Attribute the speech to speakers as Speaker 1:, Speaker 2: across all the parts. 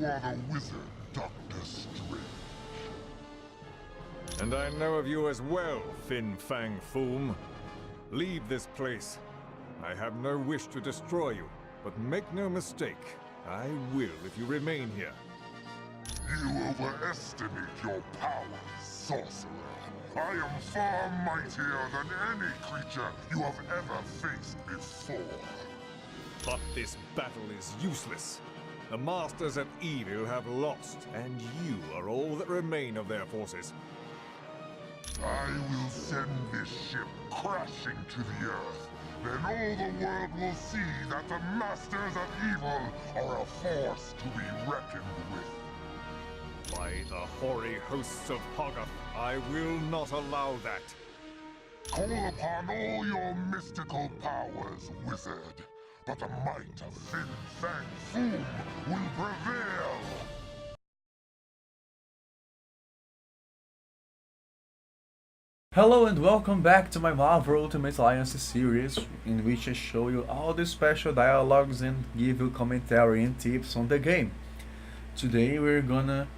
Speaker 1: You are the wizard, Dr. Strange.
Speaker 2: And I know of you as well, Fin Fang Foom. Leave this place. I have no wish to destroy you, but make no mistake, I will if you remain here.
Speaker 1: You overestimate your powers, sorcerer. I am far mightier than any creature you have ever faced before.
Speaker 2: But this battle is useless. The masters of evil have lost, and you are all that remain of their forces.
Speaker 1: I will send this ship crashing to the earth. Then all the world will see that the masters of evil are a force to be reckoned with.
Speaker 2: By the hoary hosts of Hoggoth, I will not allow that.
Speaker 1: Call upon all your mystical powers, wizard. But the might of Fin Fang Foom will prevail.
Speaker 3: Hello and welcome back to my Marvel Ultimate Alliance series, in which I show you all the special dialogues and give you commentary and tips on the game. Today we're gonna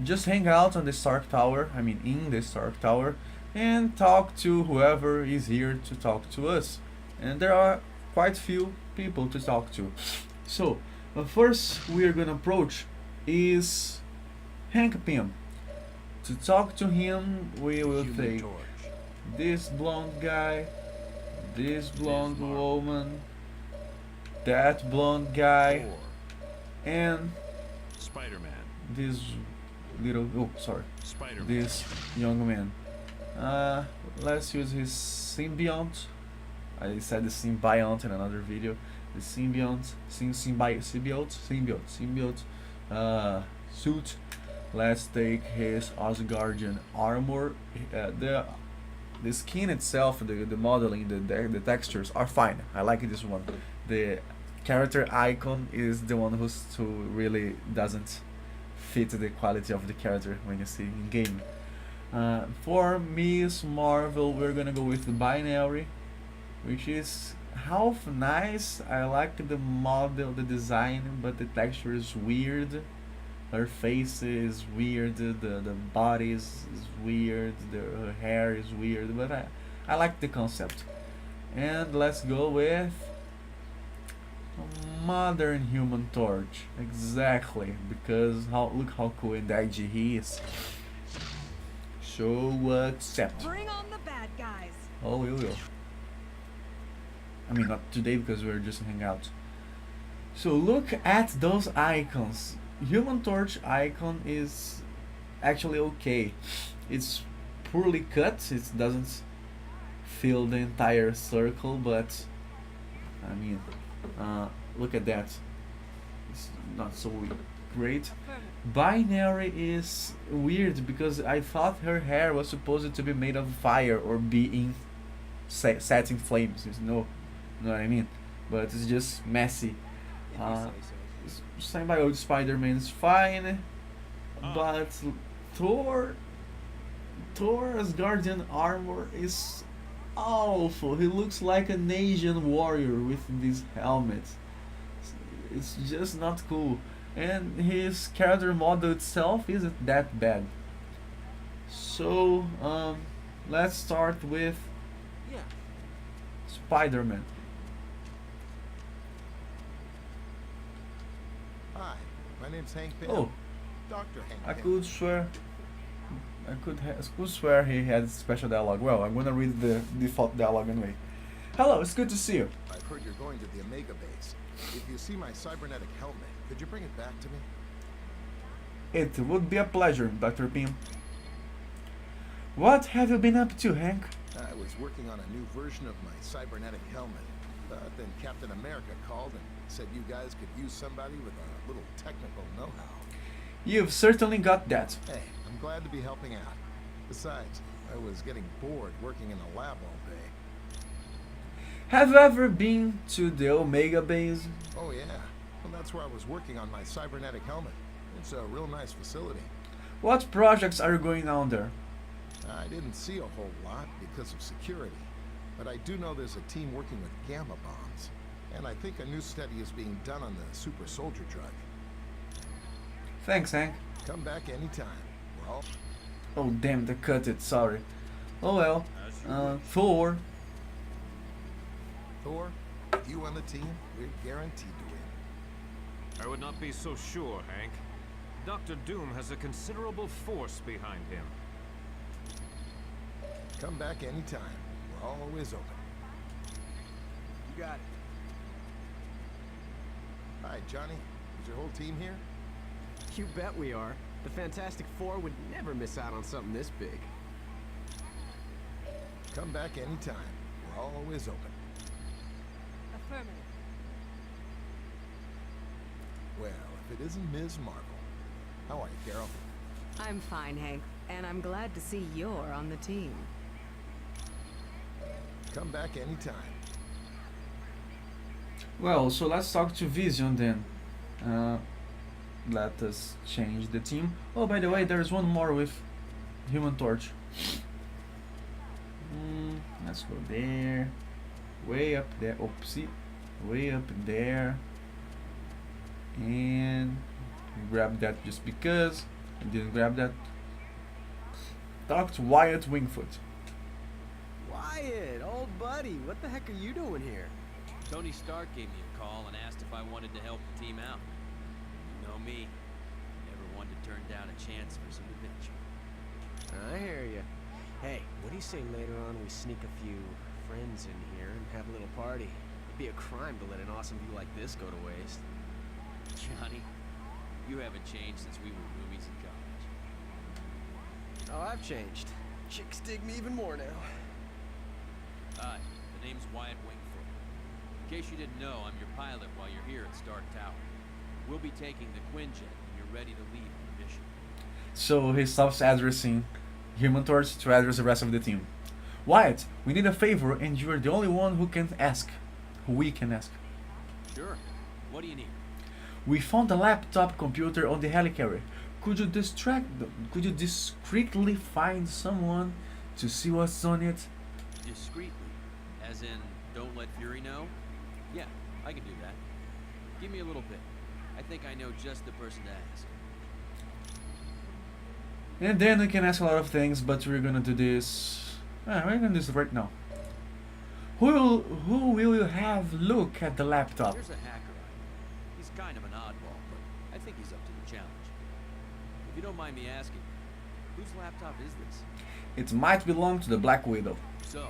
Speaker 3: just hang out on the Stark Tower, in the Stark Tower, and talk to whoever is here to talk to us. And there are quite few people to talk to. So, first we're gonna approach is Hank Pym. To talk to him, we will take this blonde guy, this blonde woman, that blonde guy, and
Speaker 4: SpiderMan.
Speaker 3: this little, this young man. Let's use his symbiont. I said the symbiont in another video. The symbiont suit. Let's take his Asgardian armor. The skin itself, the modeling, the textures are fine. I like this one. The character icon is the one who really doesn't fit the quality of the character when you see in game. For Miss Marvel, we're gonna go with the binary, which is half nice. I like the model, the design, but the texture is weird. Her face is weird, the body is weird, her hair is weird, but I like the concept. And let's go with a modern Human Torch. Exactly, because look how cool and edgy he is. So accept.
Speaker 5: Bring on the bad guys.
Speaker 3: Oh, we will. Not today because we're just hanging out. So look at those icons. Human Torch icon is actually okay. It's poorly cut. It doesn't fill the entire circle, but look at that. It's not so great. Binary is weird because I thought her hair was supposed to be made of fire or be set in flames. You know what I mean? But it's just messy. Symbiote Spider-Man is fine, but Thor's Guardian armor is awful. He looks like an Asian warrior with this helmet. It's just not cool. And his character model itself isn't that bad. So, let's start with SpiderMan.
Speaker 6: Hi, my name's Hank Pym.
Speaker 3: Oh,
Speaker 6: Dr. Hank
Speaker 3: I
Speaker 6: Pym.
Speaker 3: could swear he had special dialogue. Well, I'm gonna read the default dialogue anyway. Hello, it's good to see you.
Speaker 6: I've heard you're going to the Omega base. If you see my cybernetic helmet, could you bring it back to me?
Speaker 3: It would be a pleasure, Dr. Pym. What have you been up to, Hank?
Speaker 6: I was working on a new version of my cybernetic helmet. Then Captain America called and said you guys could use somebody with a little technical know-how.
Speaker 3: You've certainly got that.
Speaker 6: Hey, I'm glad to be helping out. Besides, I was getting bored working in a lab all day.
Speaker 3: Have you ever been to the Omega base?
Speaker 6: Oh yeah, well that's where I was working on my cybernetic helmet. It's a real nice facility.
Speaker 3: What projects are going on there?
Speaker 6: I didn't see a whole lot because of security, but I do know there's a team working with gamma bombs, and I think a new study is being done on the super soldier drug.
Speaker 3: Thanks, Hank.
Speaker 6: Come back anytime. We're all...
Speaker 3: Oh damn, they cut it. Sorry. Oh well. Thor.
Speaker 6: Thor, with you on the team, we're guaranteed to win.
Speaker 4: I would not be so sure, Hank. Dr. Doom has a considerable force behind him.
Speaker 6: Come back anytime. We're always open.
Speaker 5: You got it.
Speaker 6: Hi, Johnny. Is your whole team here?
Speaker 5: You bet we are. The Fantastic Four would never miss out on something this big.
Speaker 6: Come back anytime. We're always open.
Speaker 7: Affirmative.
Speaker 6: Well, if it isn't Ms. Marvel. How are you, Carol?
Speaker 7: I'm fine, Hank, and I'm glad to see you're on the team.
Speaker 6: Come back anytime.
Speaker 3: Well, so let's talk to Vision then. Let us change the team. Oh, by the way, there's one more with Human Torch. Let's go there. Way up there. Oopsie. Way up there. And grab that just because. I didn't grab that. Talk to Wyatt Wingfoot.
Speaker 5: Wyatt, old buddy, what the heck are you doing here?
Speaker 8: Tony Stark gave me a call and asked if I wanted to help the team out. You know me. Never one to turn down a chance for some adventure.
Speaker 5: I hear you. Hey, what do you say later on we sneak a few friends in here and have a little party? It'd be a crime to let an awesome view like this go to waste.
Speaker 8: Johnny, you haven't changed since we were roomies in college.
Speaker 5: Oh, I've changed. Chicks dig me even more now.
Speaker 8: Hi, the name's Wyatt Wingfoot. In case you didn't know, I'm your pilot while you're here at Stark Tower. We'll be taking the Quinjet when you're ready to leave on the mission.
Speaker 3: So he stops addressing Human Torch to address the rest of the team. Wyatt, we need a favor and you're the only one who can ask. Who we can ask.
Speaker 8: Sure. What do you need?
Speaker 3: We found a laptop computer on the helicarrier. Could you discreetly find someone to see what's on it?
Speaker 8: Discreetly? As in, don't let Fury know? Yeah, I can do that. Give me a little bit. I think I know just the person to ask.
Speaker 3: And then we can ask a lot of things, but we're gonna do this. We're gonna do this right now. Who will you have look at the laptop?
Speaker 8: Here's a hacker. He's kind of an oddball, but I think he's up to the challenge. If you don't mind me asking, whose laptop is this?
Speaker 3: It might belong to the Black Widow.
Speaker 8: So,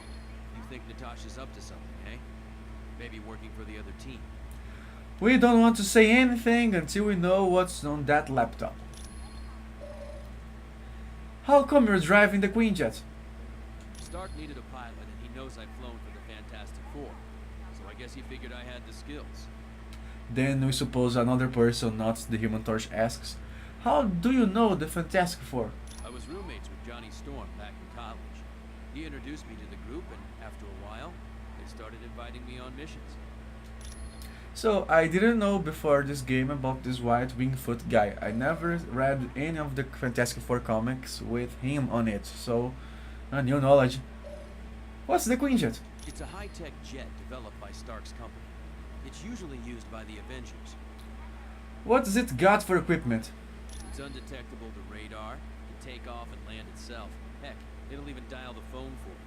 Speaker 8: you think Natasha's up to something, eh? Maybe working for the other team.
Speaker 3: We don't want to say anything until we know what's on that laptop. How come you're driving the Quinjet?
Speaker 8: Stark needed a pilot, and he knows I've flown for the Fantastic Four. So I guess he figured I had the skills.
Speaker 3: Then we suppose another person, not the Human Torch, asks, how do you know the Fantastic Four?
Speaker 8: I was roommates with Johnny Storm back in college. He introduced me to the group, and after a while, they started inviting me on missions.
Speaker 3: So, I didn't know before this game about this Wyatt Wingfoot guy. I never read any of the Fantastic Four comics with him on it, so new knowledge. What's the Quinjet?
Speaker 8: It's a high-tech jet developed by Stark's company. It's usually used by the Avengers.
Speaker 3: What's it got for equipment?
Speaker 8: It's undetectable to radar, can take off and land itself. Heck, it'll even dial the phone for you.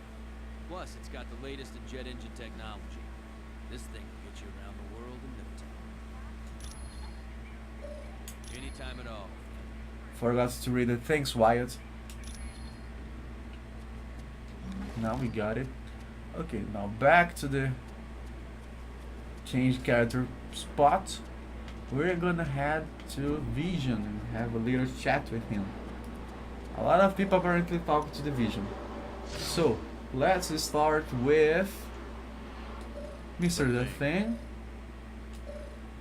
Speaker 8: Plus, it's got the latest in jet engine technology. This thing will get you around the world in no time. Anytime at all.
Speaker 3: Forgot to read it. Thanks, Wyatt. Now we got it. Okay, now back to the change character spot. We're gonna head to Vision and have a little chat with him. A lot of people apparently talk to the Vision. So, let's start with Mr. The Thing.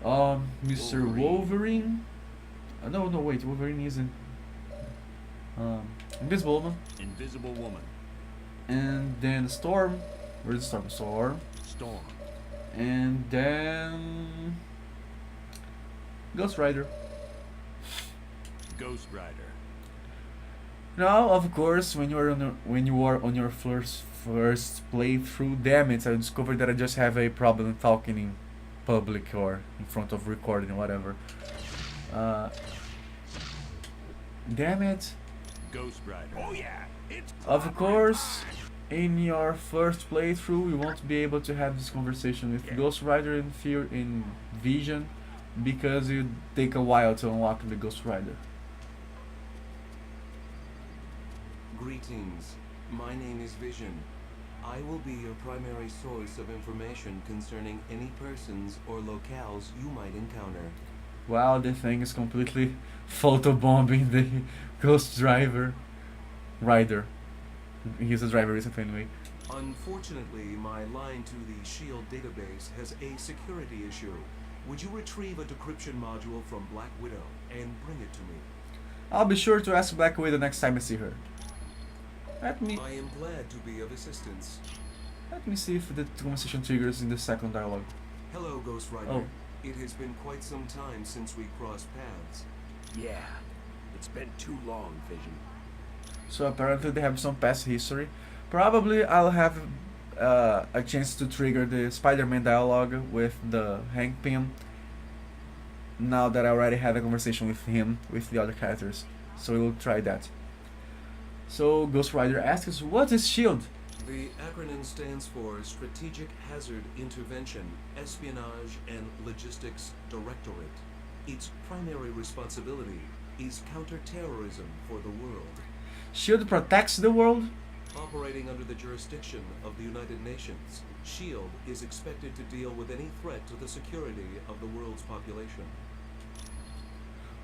Speaker 3: Mr. Wolverine. No, wait, Wolverine isn't. Invisible Woman.
Speaker 4: Invisible Woman.
Speaker 3: And then Storm. Where's Storm? Storm. And then Ghost Rider.
Speaker 4: Ghost Rider.
Speaker 3: Now, of course, when you are on your first playthrough, damn it, I discovered that I just have a problem talking in public or in front of recording, whatever. Damn it.
Speaker 9: Ghost Rider. Oh yeah, it's
Speaker 3: Of course, in your first playthrough, you won't be able to have this conversation with Ghost Rider in Vision because you take a while to unlock the Ghost Rider.
Speaker 10: Greetings. My name is Vision. I will be your primary source of information concerning any persons or locales you might encounter.
Speaker 3: Wow, the thing is completely photobombing the Ghost Rider. He's a driver, isn't it, anyway?
Speaker 10: Unfortunately, my line to the SHIELD database has a security issue. Would you retrieve a decryption module from Black Widow and bring it to me?
Speaker 3: I'll be sure to ask Black Widow next time I see her.
Speaker 10: I am glad to be of assistance.
Speaker 3: Let me see if the conversation triggers in the second dialogue.
Speaker 10: Hello, Ghost Rider.
Speaker 3: Oh.
Speaker 10: It has been quite some time since we crossed paths.
Speaker 9: Yeah, it's been too long, Vision.
Speaker 3: So apparently they have some past history. Probably I'll have a chance to trigger the Spider-Man dialogue with the Hank pin. Now that I already had a conversation with him, with the other characters. So we'll try that. So Ghost Rider asks, what is SHIELD?
Speaker 10: The acronym stands for Strategic Hazard Intervention, Espionage and Logistics Directorate. Its primary responsibility is counterterrorism for the world.
Speaker 3: SHIELD protects the world?
Speaker 10: Operating under the jurisdiction of the United Nations, SHIELD is expected to deal with any threat to the security of the world's population.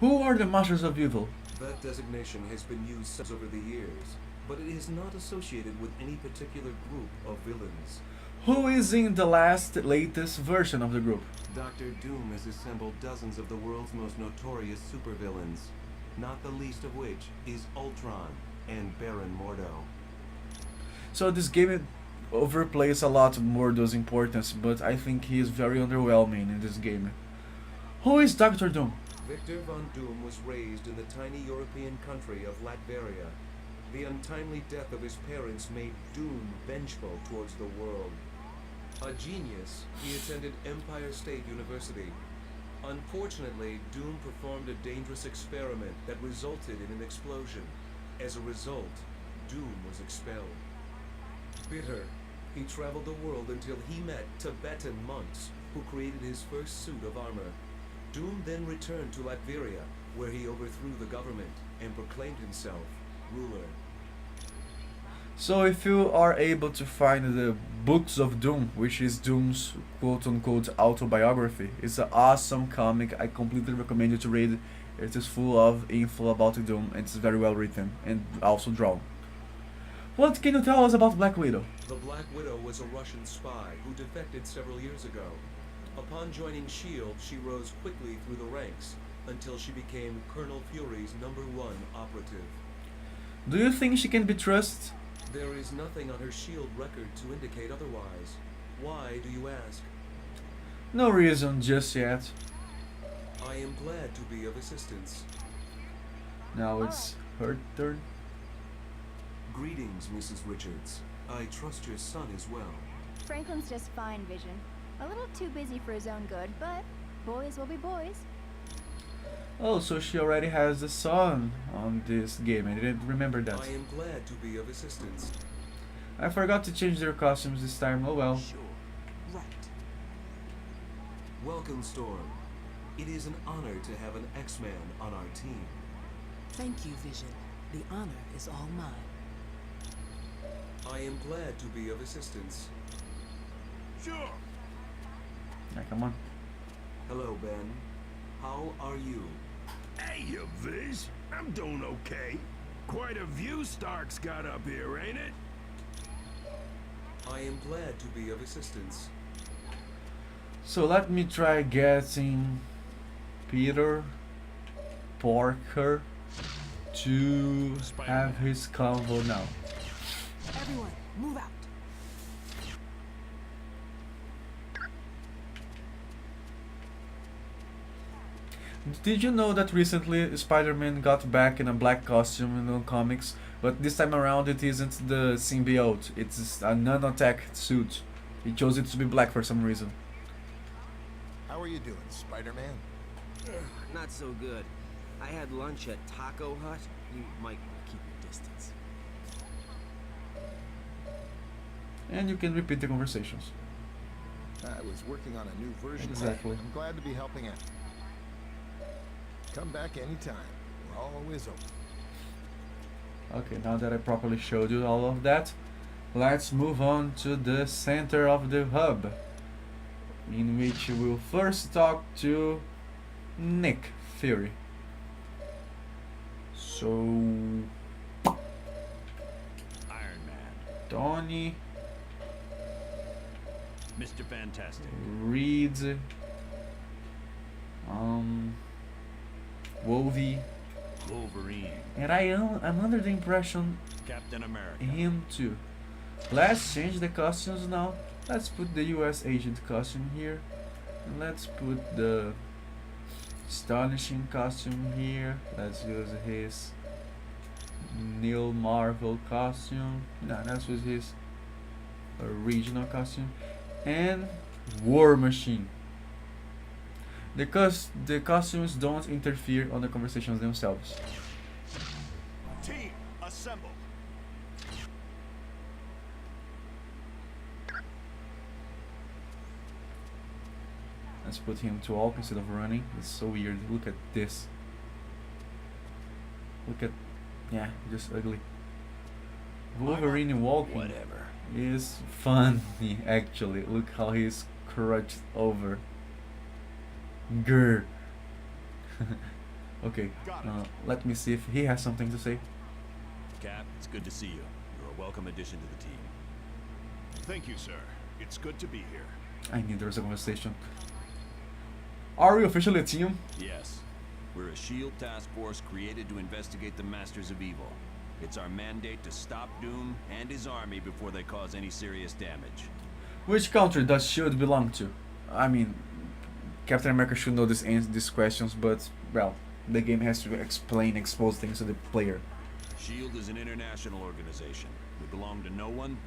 Speaker 3: Who are the Masters of Evil?
Speaker 10: That designation has been used over the years, but it is not associated with any particular group of villains.
Speaker 3: Who is in the latest version of the group?
Speaker 10: Dr. Doom has assembled dozens of the world's most notorious supervillains, not the least of which is Ultron and Baron Mordo.
Speaker 3: So this game overplays a lot Mordo's importance, but I think he is very underwhelming in this game. Who is Dr. Doom?
Speaker 10: Victor Von Doom was raised in the tiny European country of Latveria. The untimely death of his parents made Doom vengeful towards the world. A genius, he attended Empire State University. Unfortunately, Doom performed a dangerous experiment that resulted in an explosion. As a result, Doom was expelled. Bitter, he traveled the world until he met Tibetan monks, who created his first suit of armor. Doom then returned to Latveria, where he overthrew the government and proclaimed himself ruler.
Speaker 3: So if you are able to find the Books of Doom, which is Doom's quote-unquote autobiography, it's an awesome comic. I completely recommend you to read. It is full of info about Doom and it's very well written and also drawn. What can you tell us about Black Widow?
Speaker 10: The Black Widow was a Russian spy who defected several years ago. Upon joining SHIELD, she rose quickly through the ranks until she became Colonel Fury's #1 operative.
Speaker 3: Do you think she can be trusted?
Speaker 10: There is nothing on her SHIELD record to indicate otherwise. Why do you ask?
Speaker 3: No reason just yet.
Speaker 10: I am glad to be of assistance.
Speaker 3: Now it's her turn.
Speaker 10: Greetings, Mrs. Richards. I trust your son is well.
Speaker 11: Franklin's just fine, Vision. A little too busy for his own good, but boys will be boys.
Speaker 3: Oh, so she already has a son on this game. I didn't remember that.
Speaker 10: I am glad to be of assistance.
Speaker 3: I forgot to change their costumes this time. Oh well.
Speaker 8: Sure. Right.
Speaker 10: Welcome, Storm. It is an honor to have an X-Man on our team.
Speaker 12: Thank you, Vision. The honor is all mine.
Speaker 10: I am glad to be of assistance.
Speaker 9: Sure.
Speaker 3: Yeah, come on.
Speaker 10: Hello, Ben. How are you?
Speaker 9: Hey, you Viz. I'm doing okay. Quite a view Stark's got up here, ain't it?
Speaker 10: I am glad to be of assistance.
Speaker 3: So let me try getting Peter Parker to have his convo now.
Speaker 12: Everyone, move out.
Speaker 3: Did you know that recently Spider-Man got back in a black costume in the comics, but this time around it isn't the symbiote, it's a nanotech suit. He chose it to be black for some reason.
Speaker 6: How are you doing, Spider-Man?
Speaker 5: Not so good. I had lunch at Taco Hut. You might want to keep your distance.
Speaker 3: And you can repeat the conversations.
Speaker 6: I was working on a new version.
Speaker 3: Exactly.
Speaker 6: I'm glad to be helping out. Come back anytime. We're always open.
Speaker 3: Okay, now that I properly showed you all of that, let's move on to the center of the hub, in which we'll first talk to Nick Fury. So,
Speaker 13: Iron Man.
Speaker 3: Tony,
Speaker 13: Mr. Fantastic.
Speaker 3: Reed, Wolvie,
Speaker 13: Wolverine.
Speaker 3: and I'm under the impression
Speaker 13: Captain America.
Speaker 3: him too. Let's change the costumes now. Let's put the US agent costume here. And let's put the astonishing costume here. Let's use his Neil Marvel costume. No, let's use his original costume. And War Machine. The costumes don't interfere on the conversations themselves.
Speaker 13: Team, assemble.
Speaker 3: Let's put him to walk instead of running. It's so weird. Look at this. Look at, yeah, just ugly. Wolverine walking
Speaker 13: Whatever.
Speaker 3: is funny actually. Look how he's crouched over. Grr. Okay, let me see if he has something to say.
Speaker 13: Cap, it's good to see you. You're a welcome addition to the team.
Speaker 9: Thank you, sir. It's good to be here.
Speaker 3: I knew there was a conversation. Are we officially a team?
Speaker 13: Yes. We're a SHIELD task force created to investigate the Masters of Evil. It's our mandate to stop Doom and his army before they cause any serious damage.
Speaker 3: Which country does SHIELD belong to? I mean, Captain America should know these questions, but, well, the game has to expose things to the player.
Speaker 13: SHIELD is an international organization. We belong to no one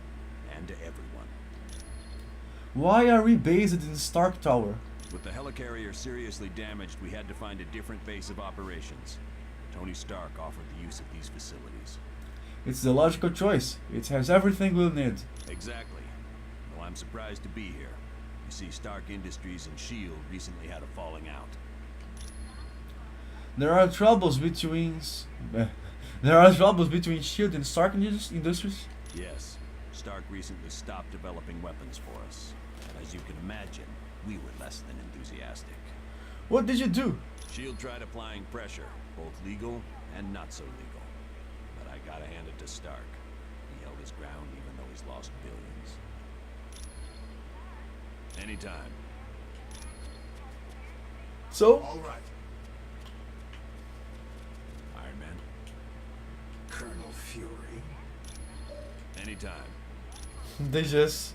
Speaker 13: and to everyone.
Speaker 3: Why are we based in Stark Tower?
Speaker 13: With the helicarrier seriously damaged, we had to find a different base of operations. Tony Stark offered the use of these facilities.
Speaker 3: It's the logical choice. It has everything we'll need.
Speaker 13: Exactly. Well, I'm surprised to be here. You see, Stark Industries and SHIELD recently had a falling out.
Speaker 3: There are troubles between SHIELD and Stark Industries?
Speaker 13: Yes. Stark recently stopped developing weapons for us. As you can imagine, we were less than enthusiastic.
Speaker 3: What did you do?
Speaker 13: SHIELD tried applying pressure, both legal and not so legal. But I gotta hand it to Stark. He held his ground even though he's lost billions. Anytime.
Speaker 3: So?
Speaker 9: All right.
Speaker 13: Iron Man.
Speaker 9: Colonel Fury.
Speaker 13: Anytime.
Speaker 3: They just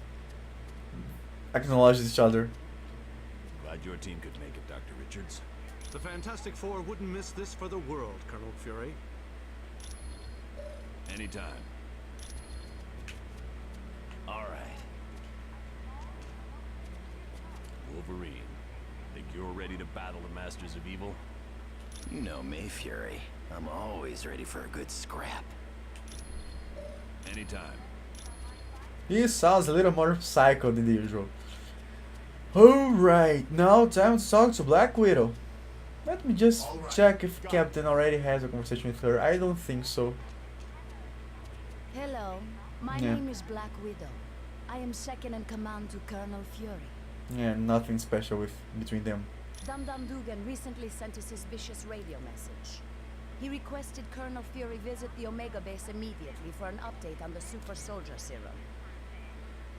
Speaker 3: acknowledge each other.
Speaker 13: Glad your team could make it, Dr. Richards.
Speaker 14: The Fantastic Four wouldn't miss this for the world, Colonel Fury.
Speaker 13: Anytime.
Speaker 8: All right.
Speaker 13: Wolverine. Think you're ready to battle the Masters of Evil?
Speaker 8: You know me, Fury. I'm always ready for a good scrap.
Speaker 13: Anytime.
Speaker 3: He sounds a little more psycho than the usual. Alright, now time to talk to Black Widow. Let me just check if Captain already has a conversation with her. I don't think so.
Speaker 11: Hello, my name is Black Widow. I am second in command to Colonel Fury.
Speaker 3: Yeah, nothing special between them.
Speaker 11: Dum Dum Dugan recently sent a suspicious radio message. He requested Colonel Fury visit the Omega base immediately for an update on the super soldier serum.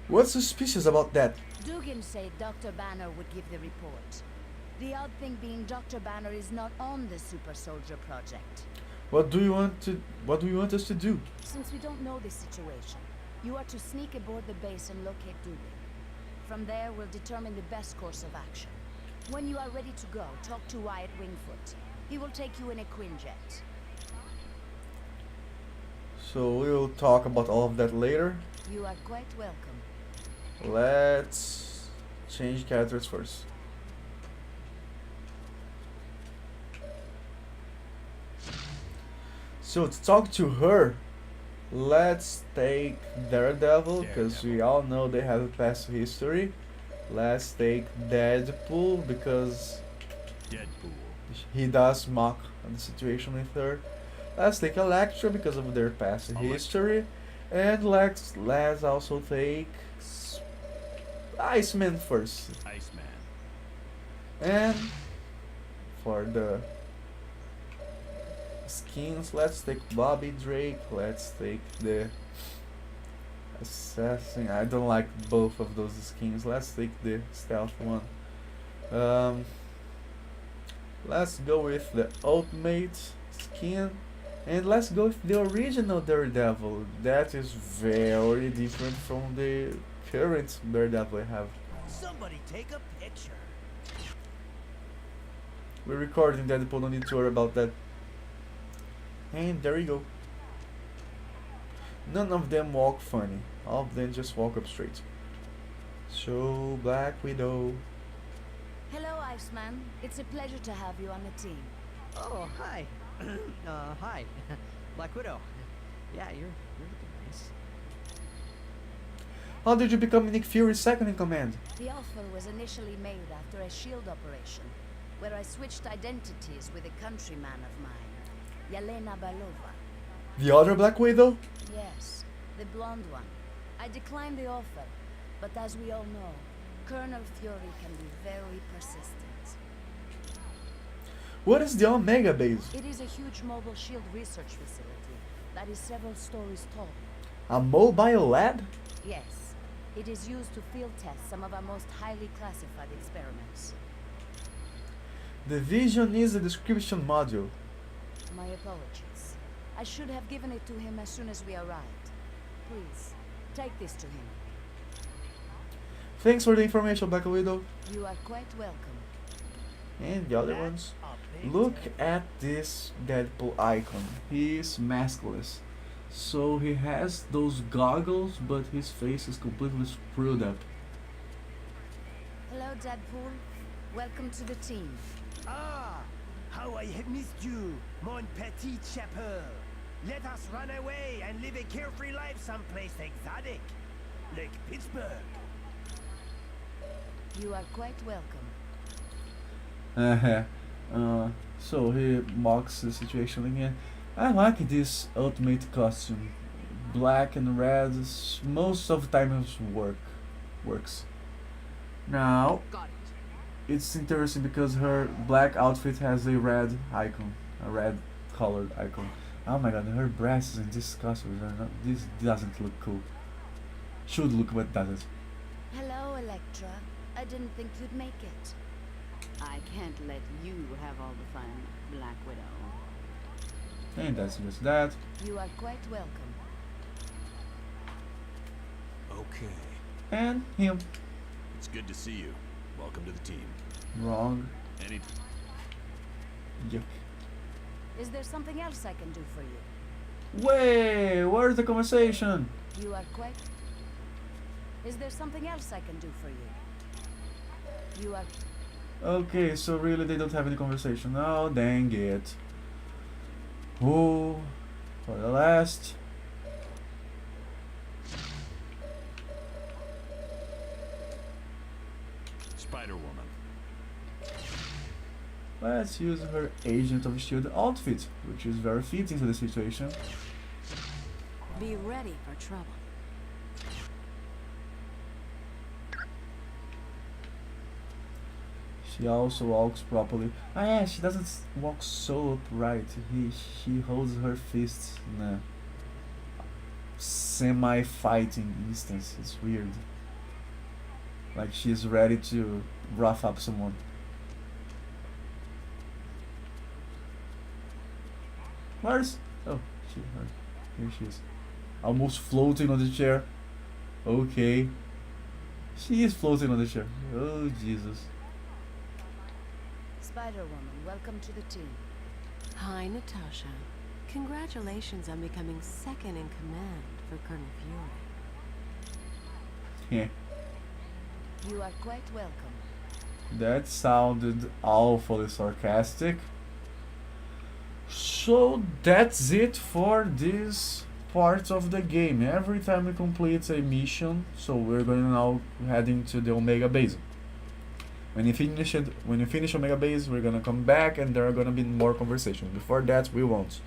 Speaker 3: What's suspicious about that?
Speaker 11: Dugan said Dr. Banner would give the report. The odd thing being Dr. Banner is not on the super soldier project.
Speaker 3: What do you want us to do?
Speaker 11: Since we don't know the situation, you are to sneak aboard the base and locate Dugan. From there, we'll determine the best course of action. When you are ready to go, talk to Wyatt Wingfoot. He will take you in a Quinjet.
Speaker 3: So we'll talk about all of that later.
Speaker 11: You are quite welcome.
Speaker 3: Let's change characters first. So to talk to her, let's take Daredevil, because we all know they have a past history. Let's take Deadpool, because he does mock the situation with her. Let's take Elektra because of their past history. And let's also take Iceman first.
Speaker 13: Iceman.
Speaker 3: And for the skins, let's take Bobby Drake. Let's take the Assassin. I don't like both of those skins. Let's take the stealth one. Let's go with the Ultimate skin. And let's go with the original Daredevil. That is very different from the current Daredevil I have.
Speaker 15: Somebody take a picture.
Speaker 3: We're recording Deadpool, don't need to worry about that. And there you go. None of them walk funny. All of them just walk up straight. So, Black Widow.
Speaker 11: Hello, Iceman. It's a pleasure to have you on the team.
Speaker 15: Oh, hi. Hi. Black Widow. Yeah, you're looking nice.
Speaker 3: How did you become Nick Fury's second in command?
Speaker 11: The offer was initially made after a SHIELD operation, where I switched identities with a countryman of mine, Yelena Belova.
Speaker 3: The other Black Widow?
Speaker 11: Yes, the blonde one. I declined the offer, but as we all know, Colonel Fury can be very persistent.
Speaker 3: What is the Omega base?
Speaker 11: It is a huge mobile SHIELD research facility that is several stories tall.
Speaker 3: A mobile lab?
Speaker 11: Yes, it is used to field test some of our most highly classified experiments.
Speaker 3: The Vision is a description module.
Speaker 11: My apologies. I should have given it to him as soon as we arrived. Please, take this to him.
Speaker 3: Thanks for the information, Black Widow.
Speaker 11: You are quite welcome.
Speaker 3: And the other ones. Look at this Deadpool icon. He is maskless. So he has those goggles, but his face is completely screwed up.
Speaker 11: Hello, Deadpool. Welcome to the team.
Speaker 15: Ah, how I have missed you, mon petit chapeau. Let us run away and live a carefree life someplace exotic, like Pittsburgh.
Speaker 11: You are quite welcome.
Speaker 3: So he mocks the situation again. I like this ultimate costume. Black and red, most of the time works. Now, it's interesting because her black outfit has a red icon, a red colored icon. Oh my god, her breasts in this costume are not. This doesn't look cool. Should look, but doesn't.
Speaker 11: Hello, Elektra. I didn't think you'd make it.
Speaker 7: I can't let you have all the fun, Black Widow.
Speaker 3: And that's just that.
Speaker 11: You are quite welcome.
Speaker 13: Okay.
Speaker 3: And him.
Speaker 13: It's good to see you. Welcome to the team.
Speaker 3: Wrong. Yuck.
Speaker 11: Is there something else I can do for you?
Speaker 3: Wait, where's the conversation?
Speaker 11: You are quite... Is there something else I can do for you? You are...
Speaker 3: Okay, so really they don't have any conversation. Oh, dang it. Oh, for the last.
Speaker 13: SpiderWoman.
Speaker 3: Let's use her Agent of S.H.I.E.L.D. outfit, which is very fitting to the situation.
Speaker 12: Be ready for trouble.
Speaker 3: She also walks properly. Ah yeah, she doesn't walk so upright. She holds her fists in a semi-fighting instance. It's weird. Like she's ready to rough up someone. Where's... Oh, here she is. Almost floating on the chair. Okay. She is floating on the chair. Oh, Jesus.
Speaker 11: SpiderWoman, welcome to the team.
Speaker 12: Hi, Natasha. Congratulations on becoming second in command for Colonel Fury.
Speaker 3: Yeah.
Speaker 11: You are quite welcome.
Speaker 3: That sounded awfully sarcastic. So that's it for this part of the game. Every time we complete a mission, so we're going to now heading to the Omega base. When you finish Omega base, we're gonna come back and there are gonna be more conversations. Before that, we won't.